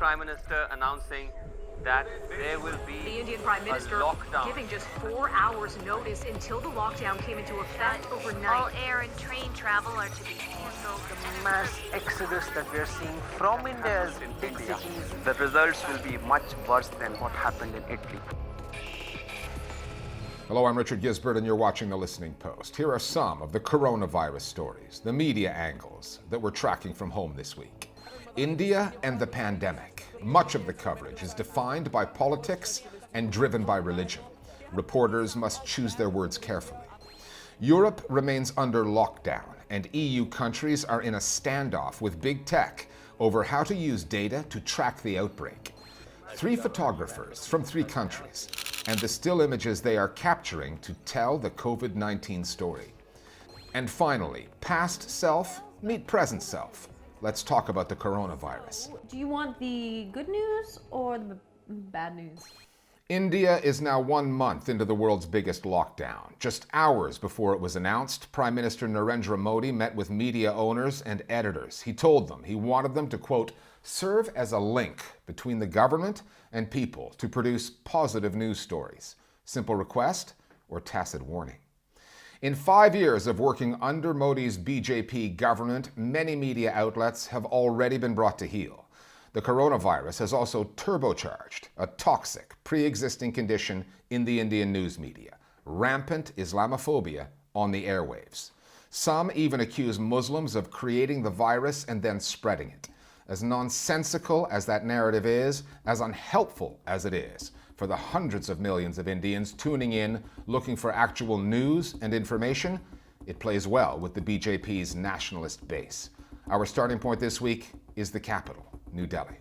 Prime Minister announcing that there will be the Indian Prime Minister a lockdown. giving just 4 hours notice until the lockdown came into effect overnight. All air and train travel are to be cancelled. The mass exodus that we are seeing from India's big cities, the results will be much worse than what happened in Italy. Hello, I'm Richard Gizbert, and you're watching The Listening Post. Here are some of the coronavirus stories, the media angles that we're tracking from home this week. India and the pandemic. Much of the coverage is defined by politics and driven by religion. Reporters must choose their words carefully. Europe remains under lockdown, and EU countries are in a standoff with big tech over how to use data to track the outbreak. 3 photographers from 3 countries, and the still images they are capturing to tell the COVID-19 story. And finally, past self meet present self. Let's talk about the coronavirus. Do you want the good news or the bad news? India is now 1 month into the world's biggest lockdown. Just hours before it was announced, Prime Minister Narendra Modi met with media owners and editors. He told them he wanted them to, quote, serve as a link between the government and people to produce positive news stories. Simple request or tacit warning. In 5 years of working under Modi's BJP government, many media outlets have already been brought to heel. The coronavirus has also turbocharged a toxic, pre-existing condition in the Indian news media, rampant Islamophobia on the airwaves. Some even accuse Muslims of creating the virus and then spreading it. As nonsensical as that narrative is, as unhelpful as it is, for the hundreds of millions of Indians tuning in, looking for actual news and information, it plays well with the BJP's nationalist base. Our starting point this week is the capital, New Delhi.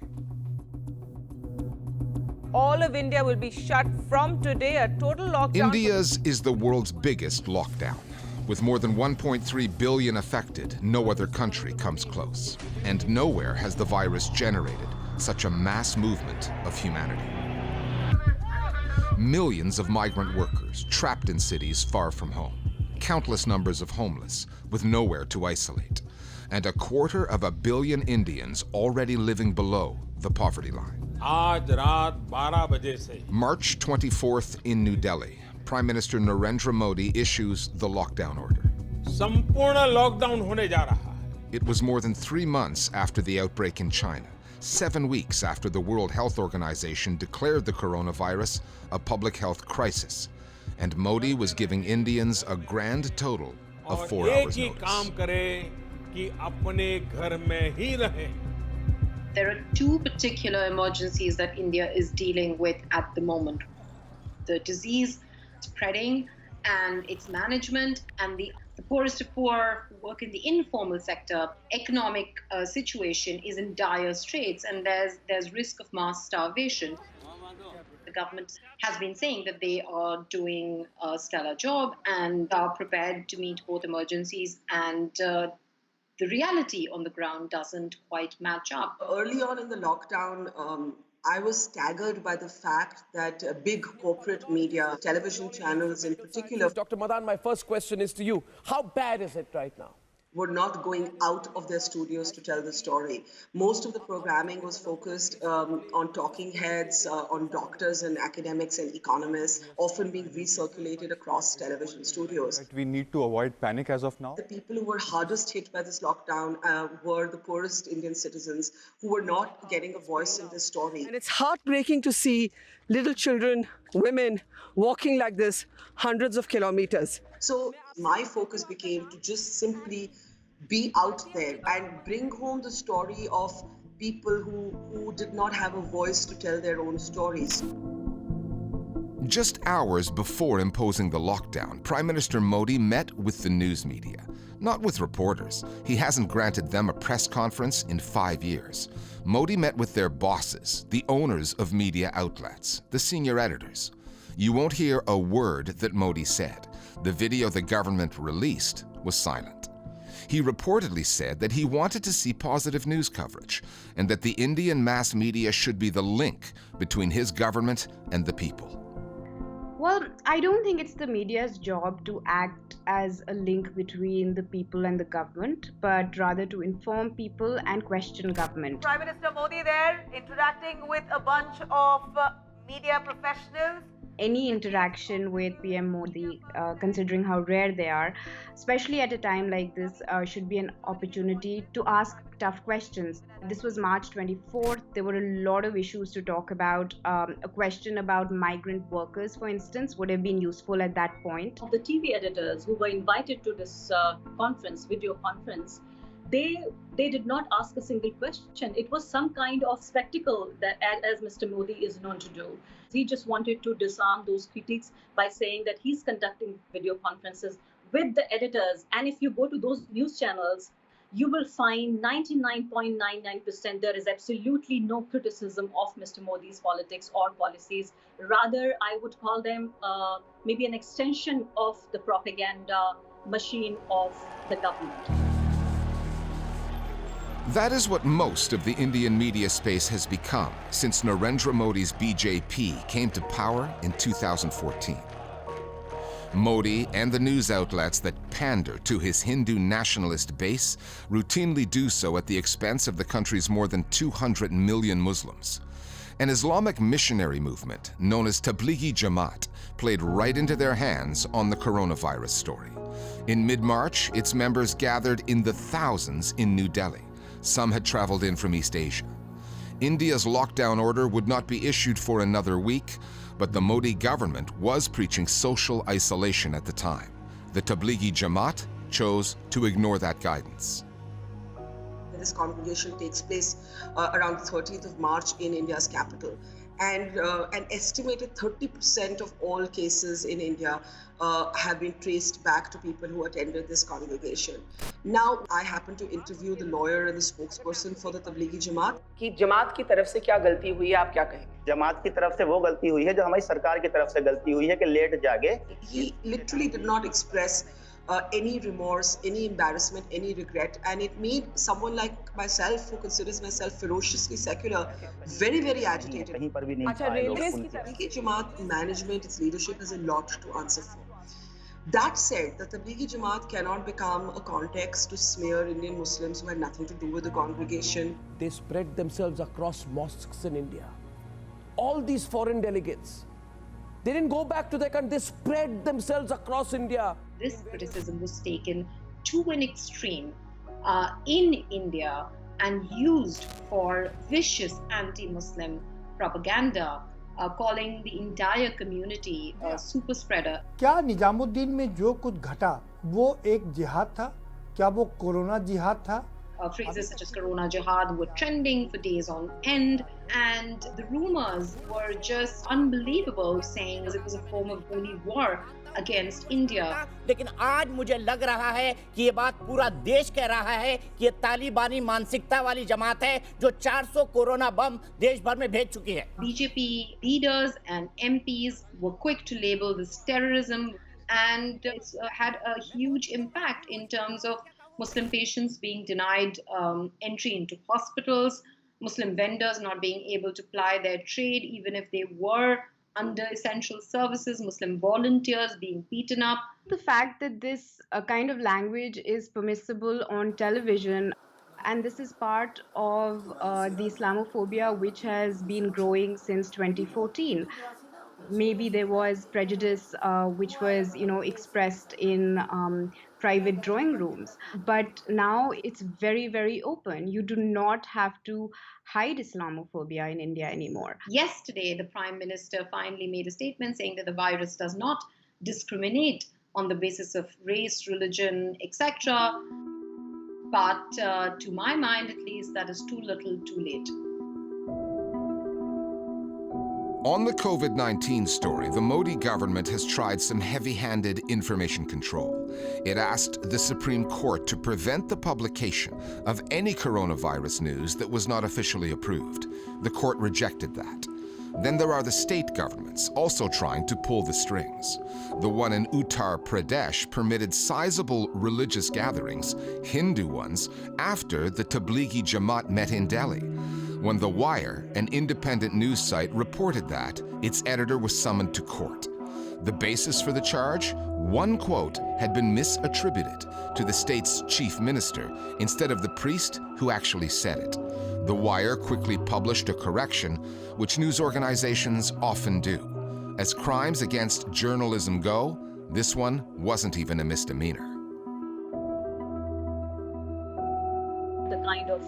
All of India will be shut from today, a total lockdown. India's is the world's biggest lockdown. With more than 1.3 billion affected, no other country comes close. And nowhere has the virus generated such a mass movement of humanity. Millions of migrant workers trapped in cities far from home. Countless numbers of homeless with nowhere to isolate. And 250 million Indians already living below the poverty line. March 24th in New Delhi, Prime Minister Narendra Modi issues the lockdown order. It was more than 3 months after the outbreak in China, 7 weeks after the World Health Organization declared the coronavirus a public health crisis, and Modi was giving Indians a grand total of 4 hours notice. There are 2 particular emergencies that India is dealing with at the moment. The disease spreading and its management, and the poorest of poor who work in the informal sector economic situation is in dire straits, and there's risk of mass starvation. The government has been saying that they are doing a stellar job and are prepared to meet both emergencies, and the reality on the ground doesn't quite match up. Early on in the lockdown, I was staggered by the fact that big corporate media, television channels in particular, Dr. Madan, my first question is to you. How bad is it right now? Were not going out of their studios to tell the story. Most of the programming was focused on talking heads, on doctors and academics and economists, often being recirculated across television studios. We need to avoid panic as of now. The people who were hardest hit by this lockdown were the poorest Indian citizens who were not getting a voice in this story. And it's heartbreaking to see little children, women walking like this hundreds of kilometers. So my focus became to just simply be out there and bring home the story of people who did not have a voice to tell their own stories. Just hours before imposing the lockdown, Prime Minister Modi met with the news media. Not with reporters. He hasn't granted them a press conference in 5 years. Modi met with their bosses, the owners of media outlets, the senior editors. You won't hear a word that Modi said. The video the government released was silent. He reportedly said that he wanted to see positive news coverage and that the Indian mass media should be the link between his government and the people. Well, I don't think it's the media's job to act as a link between the people and the government, but rather to inform people and question government. Prime Minister Modi there interacting with a bunch of media professionals. Any interaction with PM Modi, considering how rare they are, especially at a time like this, should be an opportunity to ask tough questions. This was March 24th. There were a lot of issues to talk about. A question about migrant workers, for instance, would have been useful at that point. The TV editors who were invited to this video conference, they did not ask a single question. It was some kind of spectacle that, as Mr. Modi is known to do. He just wanted to disarm those critics by saying that he's conducting video conferences with the editors. And if you go to those news channels, you will find 99.99% there is absolutely no criticism of Mr. Modi's politics or policies. Rather, I would call them maybe an extension of the propaganda machine of the government. That is what most of the Indian media space has become since Narendra Modi's BJP came to power in 2014. Modi and the news outlets that pander to his Hindu nationalist base routinely do so at the expense of the country's more than 200 million Muslims. An Islamic missionary movement known as Tablighi Jamaat played right into their hands on the coronavirus story. In mid-March, its members gathered in the thousands in New Delhi. Some had traveled in from East Asia. India's lockdown order would not be issued for another week, but the Modi government was preaching social isolation at the time. The Tablighi Jamaat chose to ignore that guidance. This congregation takes place around the 30th of March in India's capital. And an estimated 30% of all cases in India have been traced back to people who attended this congregation. Now, I happen to interview the lawyer and the spokesperson for the Tablighi Jamaat. कि जमात की तरफ से क्या गलती हुई है, आप क्या कहेंगे? जमात की तरफ से वो गलती हुई है जो हमारी सरकार की तरफ से गलती हुई है कि लेट जागे. He literally did not express any remorse, any embarrassment, any regret, and it made someone like myself, who considers myself ferociously secular, very, very agitated. Tablighi Jamaat management, its leadership has a lot to answer for. That said, the Tablighi Jamaat cannot become a context to smear Indian Muslims who had nothing to do with the congregation. They spread themselves across mosques in India. All these foreign delegates, they didn't go back to their country, they spread themselves across India. This criticism was taken to an extreme in India and used for vicious anti-Muslim propaganda, calling the entire community a super spreader. क्या निजामुद्दीन में जो कुछ घटा वो एक जिहाद था? क्या वो कोरोना जिहाद था? Phrases such as Corona Jihad were trending for days on end, and the rumors were just unbelievable, saying it was a form of holy war against India. लेकिन आज मुझे लग रहा है कि ये बात पूरा देश कह रहा है कि ये तालिबानी मानसिकता वाली जमात है जो 400 कोरोना बम देश भर में भेज चुकी है. BJP leaders and MPs were quick to label this terrorism, and it's had a huge impact in terms of Muslim patients being denied entry into hospitals, Muslim vendors not being able to ply their trade even if they were under essential services, Muslim volunteers being beaten up. The fact that this kind of language is permissible on television, and this is part of the Islamophobia which has been growing since 2014. Maybe there was prejudice which was, expressed in private drawing rooms. But now it's very, very open. You do not have to hide Islamophobia in India anymore. Yesterday, the Prime Minister finally made a statement saying that the virus does not discriminate on the basis of race, religion, etc. But to my mind, at least, that is too little, too late. On the COVID-19 story, the Modi government has tried some heavy-handed information control. It asked the Supreme Court to prevent the publication of any coronavirus news that was not officially approved. The court rejected that. Then there are the state governments also trying to pull the strings. The one in Uttar Pradesh permitted sizable religious gatherings, Hindu ones, after the Tablighi Jamaat met in Delhi. When The Wire, an independent news site, reported that, its editor was summoned to court. The basis for the charge? One quote had been misattributed to the state's chief minister instead of the priest who actually said it. The Wire quickly published a correction, which news organizations often do. As crimes against journalism go, this one wasn't even a misdemeanor. The kind of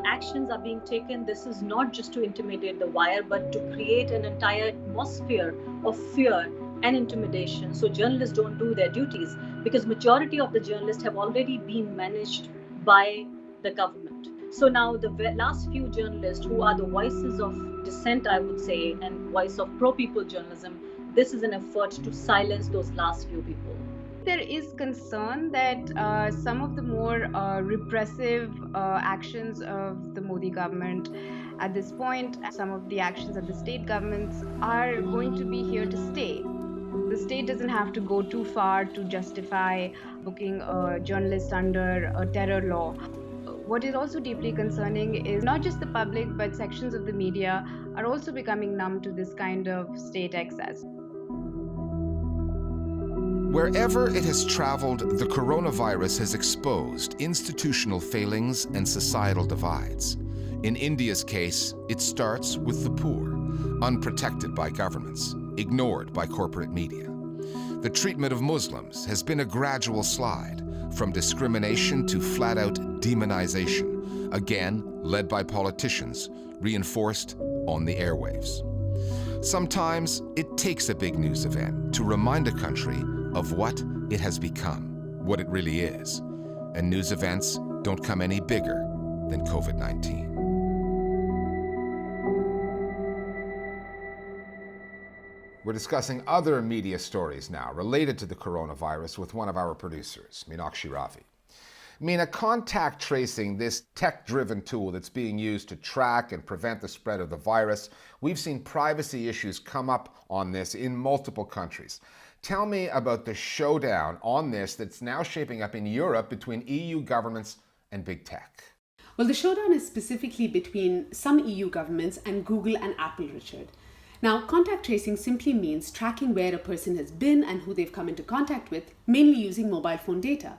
actions are being taken, this is not just to intimidate the Wire, but to create an entire atmosphere of fear and intimidation, so journalists don't do their duties, because majority of the journalists have already been managed by the government. So now the last few journalists who are the voices of dissent, I would say, and voice of pro-people journalism, this is an effort to silence those last few people. There is concern that some of the more repressive actions of the Modi government at this point, some of the actions of the state governments are going to be here to stay. The state doesn't have to go too far to justify booking a journalist under a terror law. What is also deeply concerning is not just the public, but sections of the media are also becoming numb to this kind of state excess. Wherever it has traveled, the coronavirus has exposed institutional failings and societal divides. In India's case, it starts with the poor, unprotected by governments, ignored by corporate media. The treatment of Muslims has been a gradual slide from discrimination to flat-out demonization, again led by politicians, reinforced on the airwaves. Sometimes it takes a big news event to remind a country of what it has become, what it really is. And news events don't come any bigger than COVID-19. We're discussing other media stories now related to the coronavirus with one of our producers, Meenakshi Ravi. Meena, contact tracing, this tech-driven tool that's being used to track and prevent the spread of the virus, we've seen privacy issues come up on this in multiple countries. Tell me about the showdown on this that's now shaping up in Europe between EU governments and big tech. Well, the showdown is specifically between some EU governments and Google and Apple, Richard. Now, contact tracing simply means tracking where a person has been and who they've come into contact with, mainly using mobile phone data.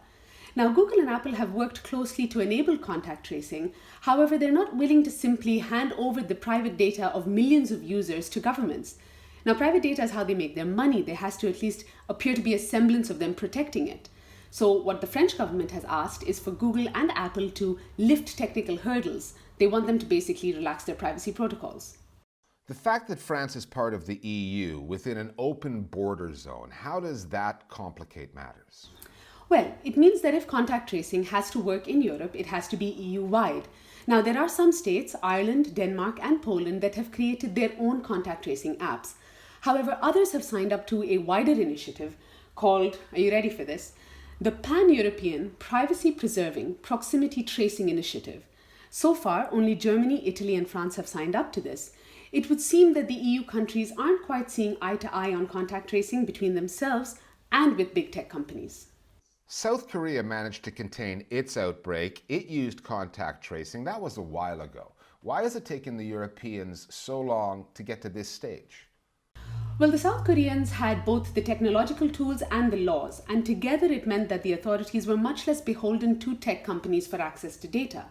Now, Google and Apple have worked closely to enable contact tracing. However, they're not willing to simply hand over the private data of millions of users to governments. Now, private data is how they make their money. There has to at least appear to be a semblance of them protecting it. So what the French government has asked is for Google and Apple to lift technical hurdles. They want them to basically relax their privacy protocols. The fact that France is part of the EU within an open border zone, how does that complicate matters? Well, it means that if contact tracing has to work in Europe, it has to be EU-wide. Now, there are some states, Ireland, Denmark, and Poland, that have created their own contact tracing apps. However, others have signed up to a wider initiative called, are you ready for this? The Pan-European Privacy-Preserving Proximity Tracing Initiative. So far, only Germany, Italy, and France have signed up to this. It would seem that the EU countries aren't quite seeing eye to eye on contact tracing between themselves and with big tech companies. South Korea managed to contain its outbreak. It used contact tracing. That was a while ago. Why has it taken the Europeans so long to get to this stage? Well, the South Koreans had both the technological tools and the laws, and together it meant that the authorities were much less beholden to tech companies for access to data.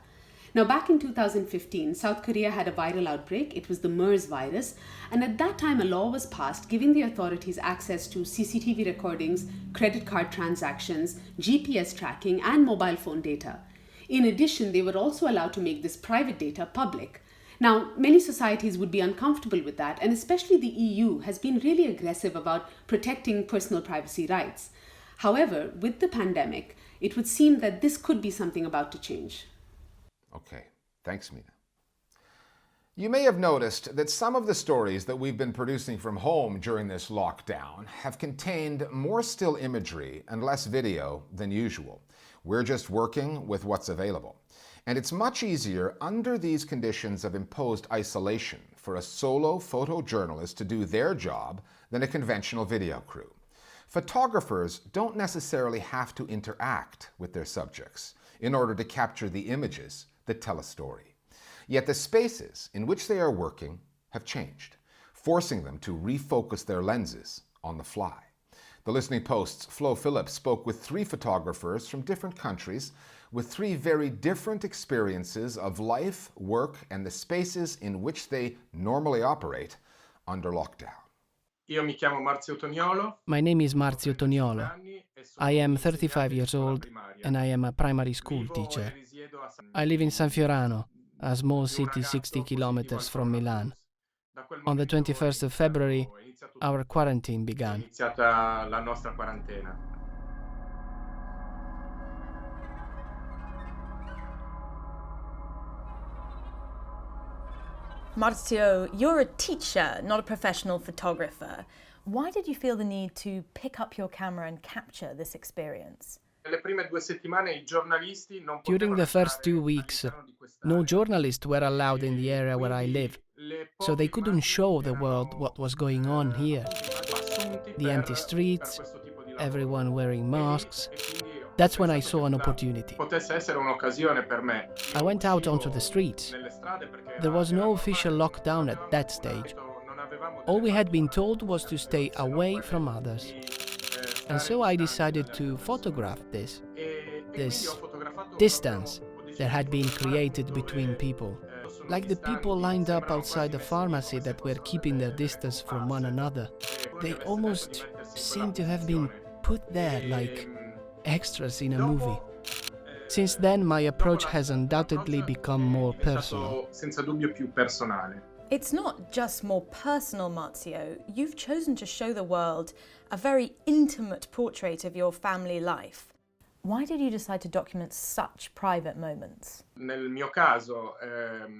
Now, back in 2015, South Korea had a viral outbreak. It was the MERS virus. And at that time, a law was passed giving the authorities access to CCTV recordings, credit card transactions, GPS tracking, and mobile phone data. In addition, they were also allowed to make this private data public. Now, many societies would be uncomfortable with that, and especially the EU has been really aggressive about protecting personal privacy rights. However, with the pandemic, it would seem that this could be something about to change. Okay, thanks, Meena. You may have noticed that some of the stories that we've been producing from home during this lockdown have contained more still imagery and less video than usual. We're just working with what's available. And it's much easier under these conditions of imposed isolation for a solo photojournalist to do their job than a conventional video crew. Photographers don't necessarily have to interact with their subjects in order to capture the images that tell a story. Yet the spaces in which they are working have changed, forcing them to refocus their lenses on the fly. The Listening Post's Flo Phillips spoke with 3 photographers from different countries with 3 very different experiences of life, work, and the spaces in which they normally operate under lockdown. My name is Marzio Toniolo. I am 35 years old and I am a primary school teacher. I live in San Fiorano, a small city 60 kilometers from Milan. On the 21st of February, our quarantine began. Marzio, you're a teacher, not a professional photographer. Why did you feel the need to pick up your camera and capture this experience? During the first 2 weeks, no journalists were allowed in the area where I live, so they couldn't show the world what was going on here. The empty streets, everyone wearing masks. That's when I saw an opportunity. I went out onto the streets. There was no official lockdown at that stage. All we had been told was to stay away from others. And so I decided to photograph this distance that had been created between people. Like the people lined up outside the pharmacy that were keeping their distance from one another. They almost seemed to have been put there like extras in a movie. Since then, my approach has undoubtedly become more personal. It's not just more personal, Marzio. You've chosen to show the world a very intimate portrait of your family life. Why did you decide to document such private moments?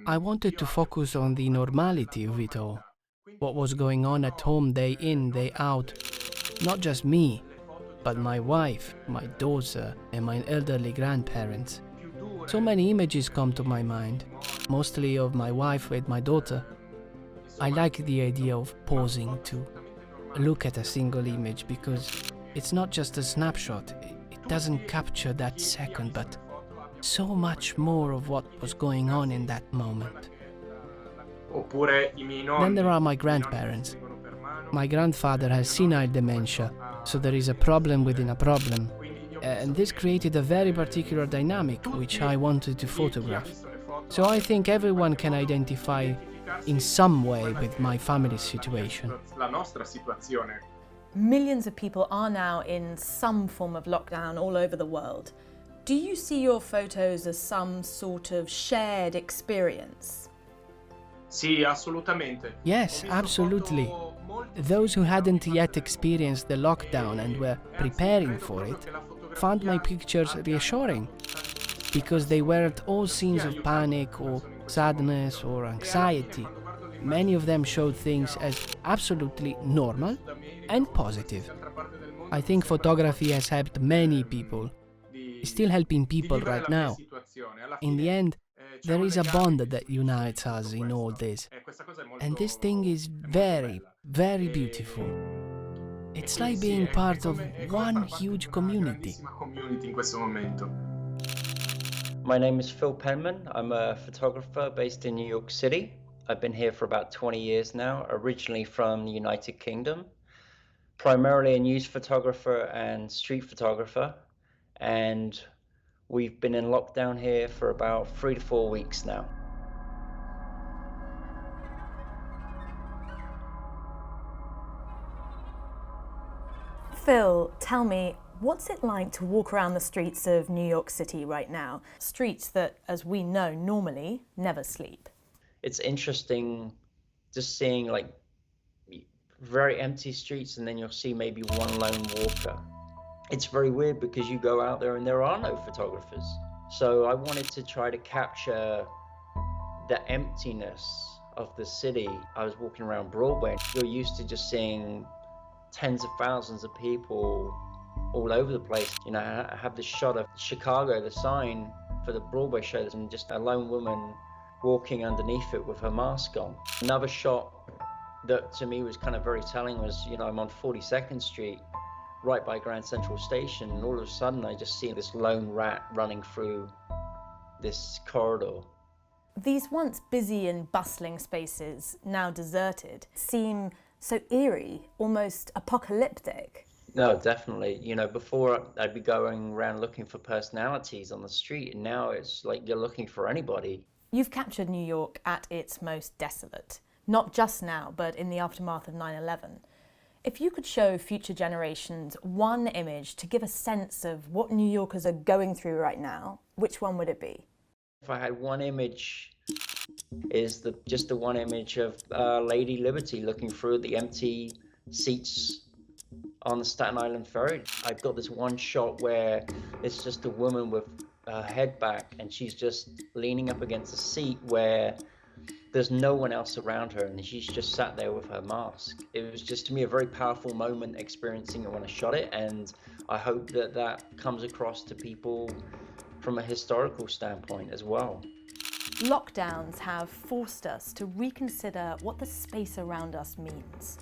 I wanted to focus on the normality of it all. What was going on at home day in, day out. Not just me, but my wife, my daughter, and my elderly grandparents. So many images come to my mind, mostly of my wife with my daughter. I like the idea of pausing to look at a single image because it's not just a snapshot. It doesn't capture that second, but so much more of what was going on in that moment. Then there are my grandparents. My grandfather has senile dementia, so there is a problem within a problem. And this created a very particular dynamic which I wanted to photograph. So I think everyone can identify in some way with my family's situation. Millions of people are now in some form of lockdown all over the world. Do you see your photos as some sort of shared experience? Yes, absolutely. Those who hadn't yet experienced the lockdown and were preparing for it found my pictures reassuring because they weren't all scenes of panic or sadness or anxiety. Many of them showed things as absolutely normal and positive. I think photography has helped many people, still helping people right now. In the end, there is a bond that unites us in all this. And this thing is very, very beautiful. It's like being part of one huge community. My name is Phil Penman. I'm a photographer based in New York City. I've been here for about 20 years now, originally from the United Kingdom. Primarily a news photographer and street photographer. And we've been in lockdown here for about 3 to 4 weeks now. Phil, tell me, what's it like to walk around the streets of New York City right now? Streets that, as we know, normally never sleep. It's interesting just seeing like very empty streets and then you'll see maybe one lone walker. It's very weird because you go out there and there are no photographers. So I wanted to try to capture the emptiness of the city. I was walking around Broadway. You're used to just seeing tens of thousands of people all over the place. You know, I have this shot of Chicago, the sign for the Broadway show, and just a lone woman walking underneath it with her mask on. Another shot that to me was kind of very telling was, you know, I'm on 42nd Street, right by Grand Central Station, and all of a sudden I just see this lone rat running through this corridor. These once busy and bustling spaces, now deserted, seem so eerie, almost apocalyptic. No, definitely. You know, before I'd be going around looking for personalities on the street, and now it's like you're looking for anybody. You've captured New York at its most desolate, not just now, but in the aftermath of 9/11. If you could show future generations one image to give a sense of what New Yorkers are going through right now, which one would it be? If I had one image, is just the one image of Lady Liberty looking through the empty seats on the Staten Island ferry. I've got this one shot where it's just a woman with her head back and she's just leaning up against a seat where there's no one else around her and she's just sat there with her mask. It was just, to me, a very powerful moment experiencing it when I shot it, and I hope that that comes across to people from a historical standpoint as well. Lockdowns have forced us to reconsider what the space around us means.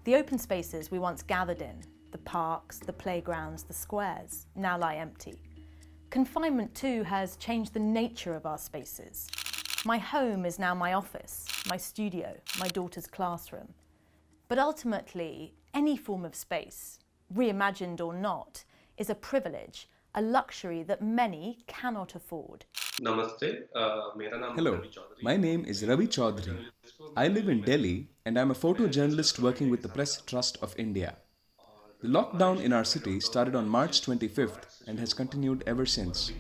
The open spaces we once gathered in, the parks, the playgrounds, the squares, now lie empty. Confinement too has changed the nature of our spaces. My home is now my office, my studio, my daughter's classroom. But ultimately, any form of space, reimagined or not, is a privilege, a luxury that many cannot afford. Namaste. Hello, my name is Ravi Choudhary. I live in Delhi and I'm a photojournalist working with the Press Trust of India. The lockdown in our city started on March 25th and has continued ever since.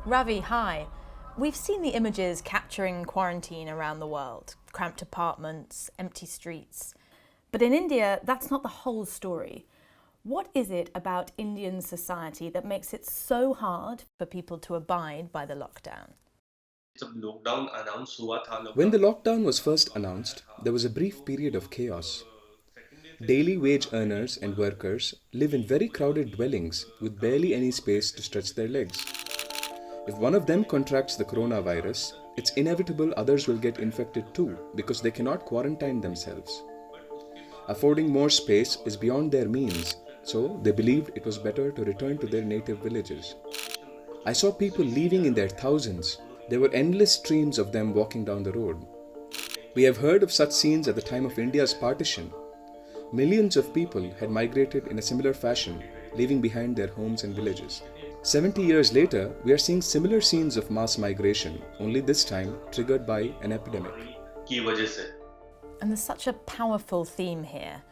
Ravi, hi. We've seen the images capturing quarantine around the world. Cramped apartments, empty streets. But in India, that's not the whole story. What is it about Indian society that makes it so hard for people to abide by the lockdown? When the lockdown was first announced, there was a brief period of chaos. Daily wage earners and workers live in very crowded dwellings with barely any space to stretch their legs. If one of them contracts the coronavirus, it's inevitable others will get infected too because they cannot quarantine themselves. Affording more space is beyond their means, so they believed it was better to return to their native villages. I saw people leaving in their thousands. There were endless streams of them walking down the road. We have heard of such scenes at the time of India's partition. Millions of people had migrated in a similar fashion, leaving behind their homes and villages. 70 years later, we are seeing similar scenes of mass migration, only this time triggered by an epidemic. And there's such a powerful theme here.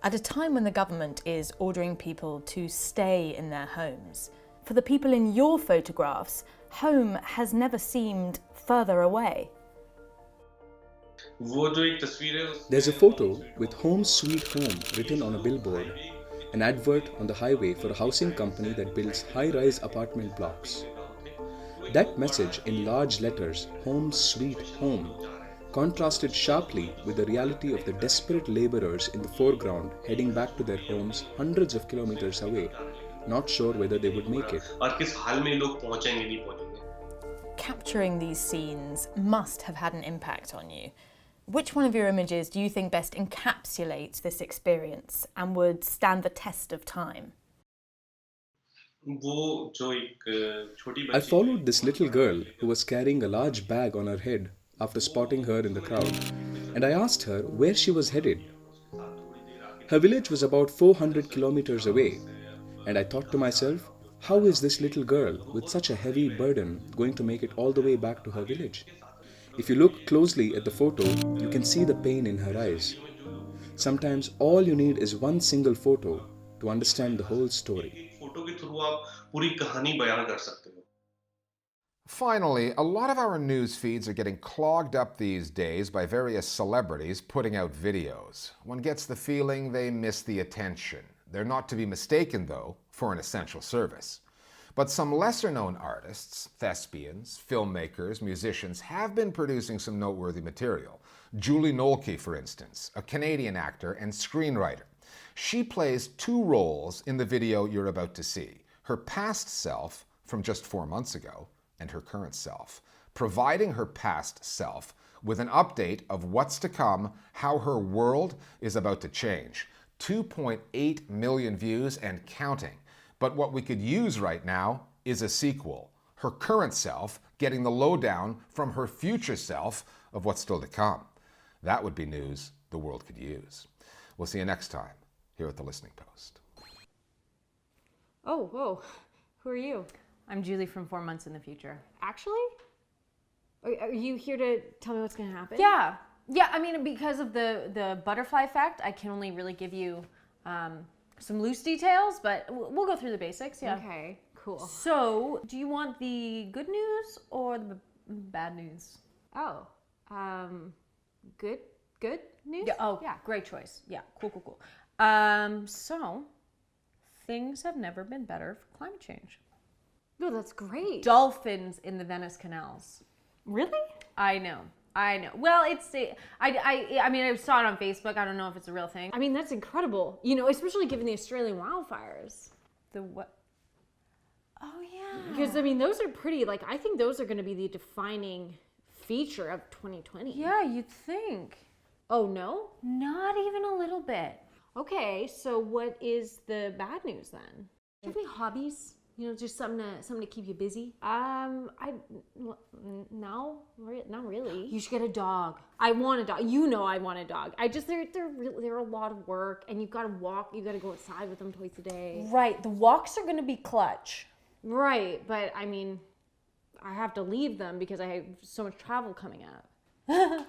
At a time when the government is ordering people to stay in their homes, for the people in your photographs, home has never seemed further away. There's a photo with Home Sweet Home written on a billboard, an advert on the highway for a housing company that builds high-rise apartment blocks. That message in large letters, Home Sweet Home, contrasted sharply with the reality of the desperate laborers in the foreground heading back to their homes hundreds of kilometers away, not sure whether they would make it. Capturing these scenes must have had an impact on you. Which one of your images do you think best encapsulates this experience and would stand the test of time? I followed this little girl who was carrying a large bag on her head after spotting her in the crowd, and I asked her where she was headed. Her village was about 400 kilometers away, and I thought to myself, how is this little girl with such a heavy burden going to make it all the way back to her village? If you look closely at the photo, you can see the pain in her eyes. Sometimes all you need is one single photo to understand the whole story. Finally, a lot of our news feeds are getting clogged up these days by various celebrities putting out videos. One gets the feeling they miss the attention. They're not to be mistaken, though, for an essential service. But some lesser-known artists, thespians, filmmakers, musicians have been producing some noteworthy material. Julinho Lowkey, for instance, a Canadian actor and screenwriter. She plays two roles in the video you're about to see. Her past self from just 4 months ago and her current self, providing her past self with an update of what's to come, how her world is about to change. 2.8 million views and counting. But what we could use right now is a sequel. her current self getting the lowdown from her future self of what's still to come. That would be news the world could use. We'll see you next time here at The Listening Post. Oh, whoa. Who are you? I'm Julie from 4 Months in the Future. Actually? Are you here to tell me what's going to happen? Yeah. Yeah, I mean, because of the butterfly effect, I can only really give you some loose details, but we'll go through the basics, yeah. Okay, cool. So, do you want the good news or the bad news? Oh, good news? Yeah, oh, yeah, great choice. Yeah, cool. So, things have never been better for climate change. No, that's great. Dolphins in the Venice canals. Really? I know. Well, I mean, I saw it on Facebook. I don't know if it's a real thing. I mean, that's incredible. You know, especially given the Australian wildfires. The what? Oh, yeah. Because, I mean, those are pretty, like, I think those are going to be the defining feature of 2020. Yeah, you'd think. Oh, no? Not even a little bit. Okay, so what is the bad news then? Do you have any hobbies? You know, just something to keep you busy? No, not really. You should get a dog. I want a dog. You know I want a dog. They're a lot of work, and you've got to walk. You got to go outside with them twice a day. Right. The walks are going to be clutch. Right, but I mean, I have to leave them because I have so much travel coming up.